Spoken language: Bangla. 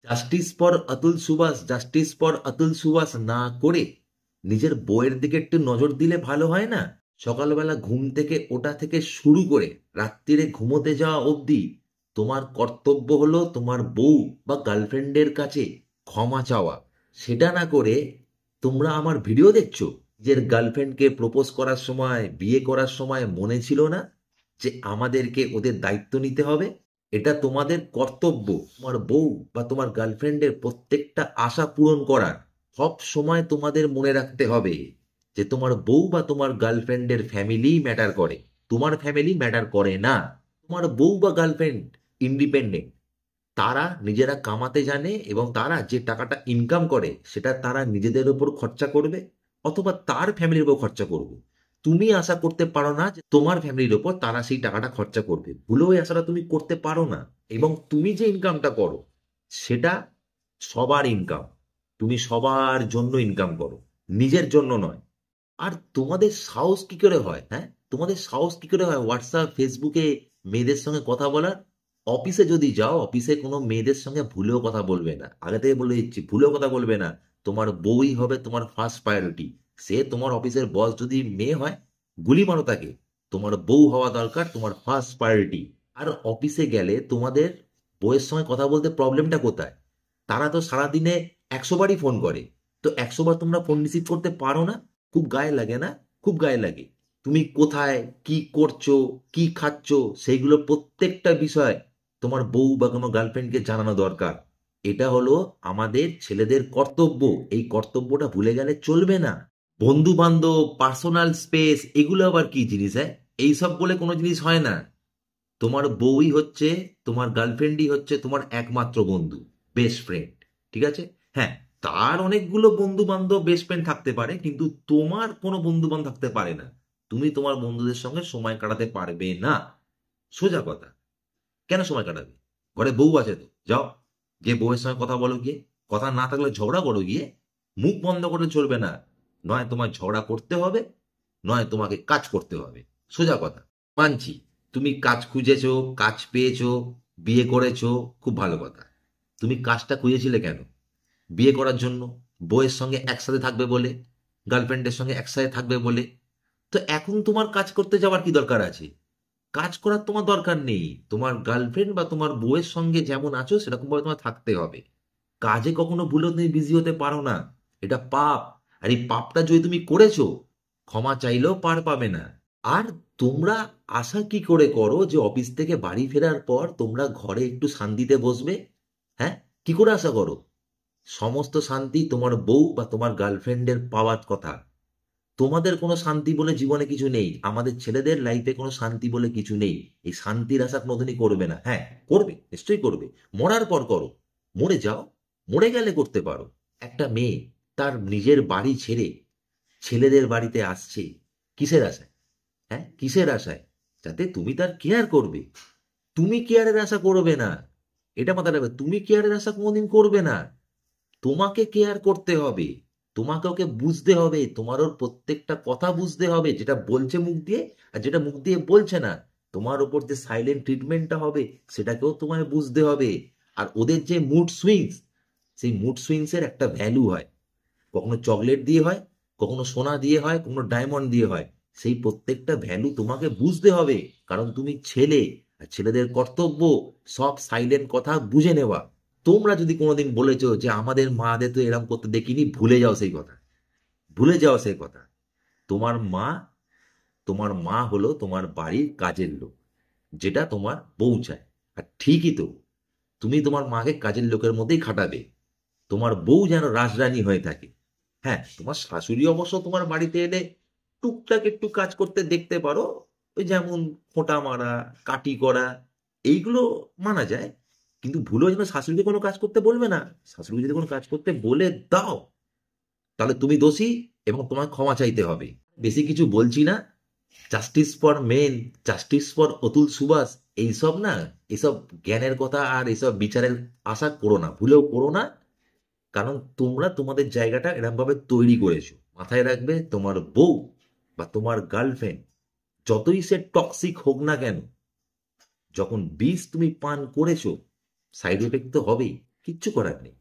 Justice for Atul Subhash, justice for Atul Subhash না করে নিজের বইয়ের দিকে একটু নজর দিলে ভালো হয় না? সকালবেলা ঘুম থেকে ওঠা থেকে শুরু করে রাত্রিরে ঘুমোতে যাওয়া অবধি তোমার কর্তব্য হলো তোমার বউ বা গার্লফ্রেন্ডের কাছে ক্ষমা চাওয়া। সেটা না করে তোমরা আমার ভিডিও দেখছো। নিজের গার্লফ্রেন্ডকে প্রপোজ করার সময়, বিয়ে করার সময় মনে ছিল না যে আমাদেরকে ওদের দায়িত্ব নিতে হবে? এটা তোমাদের কর্তব্য তোমার বউ বা তোমার গার্লফ্রেন্ডের প্রত্যেকটা আশা পূরণ করার। সব সময় তোমাদের মনে রাখতে হবে যে তোমার বউ বা তোমার গার্লফ্রেন্ডের ফ্যামিলি ম্যাটার করে, তোমার ফ্যামিলি ম্যাটার করে না। তোমার বউ বা গার্লফ্রেন্ড ইন্ডিপেন্ডেন্ট, তারা নিজেরা কামাতে জানে এবং তারা যে টাকাটা ইনকাম করে সেটা তারা নিজেদের উপর খরচা করবে অথবা তার ফ্যামিলির উপর খরচা করবে। তুমি আশা করতে পারো না যে তোমার ফ্যামিলির উপর তারা সেই টাকাটা খরচা করবে, ভুলেও এই আশাটা তুমি করতে পারো না। এবং তুমি যে ইনকামটা করো সেটা সবার ইনকাম, তুমি সবার জন্য ইনকাম করো, নিজের জন্য নয়। আর তোমাদের সাহস কি করে হয়, হ্যাঁ, তোমাদের সাহস কি করে হয় হোয়াটসঅ্যাপ ফেসবুকে মেয়েদের সঙ্গে কথা বলার? অফিসে যদি যাও, অফিসে কোনো মেয়েদের সঙ্গে ভুলেও কথা বলবে না, আগে থেকে বলে দিচ্ছি, ভুলেও কথা বলবে না। তোমার বউই হবে তোমার ফার্স্ট প্রায়োরিটি। সে তোমার অফিসের বস যদি মেয়ে হয়, গুলি মারো তাকে, তোমার বউ হওয়া দরকার তোমার ফার্স্ট প্রায়োরিটি। আর অফিসে গেলে তোমাদের বউয়ের সঙ্গে কথা বলতে প্রবলেমটা কোথায়? তারা তো সারাদিনে 100 বারই ফোন করে, তো 100 বার তোমরা ফোন রিসিভ করতে পারো না? খুব গায়ে লাগে না? খুব গায়ে লাগে। তুমি কোথায় কি করছো, কি খাচ্ছ, সেইগুলো প্রত্যেকটা বিষয় তোমার বউ বা কোনো গার্লফ্রেন্ডকে জানানো দরকার। এটা হলো আমাদের ছেলেদের কর্তব্য। এই কর্তব্যটা ভুলে গেলে চলবে না। বন্ধু বান্ধব, পার্সোনাল স্পেস, এগুলো আবার কি জিনিস? হ্যাঁ, এইসব বলে কোনো জিনিস হয় না। তোমার বউই হচ্ছে, তোমার গার্লফ্রেন্ডই হচ্ছে তোমার একমাত্র বন্ধু, বেস্ট ফ্রেন্ড। ঠিক আছে? হ্যাঁ, তার অনেকগুলো বন্ধু বান্ধব বেস্ট ফ্রেন্ড থাকতে পারে, কিন্তু তোমার কোনো বন্ধু বান্ধব থাকতে পারে না। তুমি তোমার বন্ধুদের সঙ্গে সময় কাটাতে পারবে না, সোজা কথা। কেন সময় কাটাবে? ঘরে বউ আছে তো, যাও গিয়ে বউয়ের সঙ্গে কথা বলো, গিয়ে কথা না থাকলে ঝগড়া করো গিয়ে। মুখ বন্ধ করলে চলবে না। নয় তোমার ঝগড়া করতে হবে, নয় তোমাকে কাজ করতে হবে, সোজা কথা। মানছি তুমি কাজ খুঁজেছো, কাজ পেয়েছো, বিয়ে করেছো, খুব ভালো কথা। তুমি কাজটা খুঁজেছিলে কেন? বিয়ে করার জন্য, বউয়ের সঙ্গে একসাথে থাকবে বলে, গার্লফ্রেন্ডের সঙ্গে একসাথে থাকবে বলে। তো এখন তোমার কাজ করতে যাওয়ার কি দরকার আছে? কাজ করার তোমার দরকার নেই। তোমার গার্লফ্রেন্ড বা তোমার বউয়ের সঙ্গে যেমন আছো সেরকম ভাবে তোমার থাকতে হবে। কাজে কখনো ভুলেও তুমি বিজি হতে পারো না, এটা পাপ। আর এই পাপটা যদি তুমি করেছো, ক্ষমা চাইলেও পার পাবে না। আর তোমরা আশা কি করে করো যে অফিস থেকে বাড়ি ফেরার পর তোমরা ঘরে একটু শান্তিতে বসবে? হ্যাঁ, কি করে আশা করো? সমস্ত শান্তি তোমার বউ বা তোমার গার্লফ্রেন্ডের পাওয়ার কথা। তোমাদের কোনো শান্তি বলে জীবনে কিছু নেই, আমাদের ছেলেদের লাইফে কোনো শান্তি বলে কিছু নেই। এই শান্তির আশা কোনোদিনই করবে না। হ্যাঁ, করবে, নিশ্চয়ই করবে, মরার পর করো, মরে যাও, মরে গেলে করতে পারো। একটা মেয়ে তার নিজের বাড়ি ছেড়ে ছেলেদের বাড়িতে আসছে কিসের আশায়? হ্যাঁ, কিসের আশায়? যাতে তুমি তার কেয়ার করবে। তুমি কেয়ারের আশা করবে না, এটা মাথায় রাখবে। তুমি কেয়ারের আশা কোনোদিন করবে না। তোমাকে কেয়ার করতে হবে, তোমাকে ওকে বুঝতে হবে, তোমার ওর প্রত্যেকটা কথা বুঝতে হবে, যেটা বলছে মুখ দিয়ে আর যেটা মুখ দিয়ে বলছে না। তোমার ওপর যে সাইলেন্ট ট্রিটমেন্টটা হবে সেটাকেও তোমায় বুঝতে হবে। আর ওদের যে মুড সুইংস, সেই মুড সুইংস এর একটা ভ্যালু হয়। কখনো চকলেট দিয়ে হয়, কখনো সোনা দিয়ে হয়, কখনো ডায়মন্ড দিয়ে হয়। সেই প্রত্যেকটা ভ্যালু তোমাকে বুঝতে হবে, কারণ তুমি ছেলে। আর ছেলেদের কর্তব্য সব সাইলেন্ট কথা বুঝে নেওয়া। তোমরা যদি কোনোদিন বলেছো যে আমাদের মাদের তো এরকম করতে দেখিনি, ভুলে যাও সেই কথা, ভুলে যাও সেই কথা। তোমার মা, তোমার মা হলো তোমার বাড়ির কাজের লোক, যেটা তোমার বউ চায়। আর ঠিকই তো, তুমি তোমার মাকে কাজের লোকের মধ্যেই খাটাবে, তোমার বউ যেন রাজরানী হয়ে থাকে। হ্যাঁ, তোমার শাশুড়ি অবশ্য তোমার বাড়িতে এলে টুকটাক একটু কাজ করতে দেখতে পারো, ওই যেমন খোঁটা মারা, কাটি করা, এইগুলো মানা যায়। কিন্তু ভুলেও যেন শাশুড়িকে কোনো কাজ করতে বলবে না। শাশুড়ি যদি কোনো কাজ করতে বলে দাও, তাহলে তুমি দোষী এবং তোমায় ক্ষমা চাইতে হবে। বেশি কিছু বলছি না। Justice for men, justice for Atul Subhash, এইসব না, এইসব জ্ঞানের কথা আর এইসব বিচারের আশা করো না, ভুলেও করো না। কারণ তোমরা তোমাদের জায়গাটা এরকম ভাবে তৈরি করেছো। মাথায় রাখবে, তোমার বউ বা তোমার গার্লফ্রেন্ড যতই সে টক্সিক হোক না কেন, যখন বিষ তুমি পান করেছো, সাইড এফেক্ট তো হবেই। কিচ্ছু করার নেই।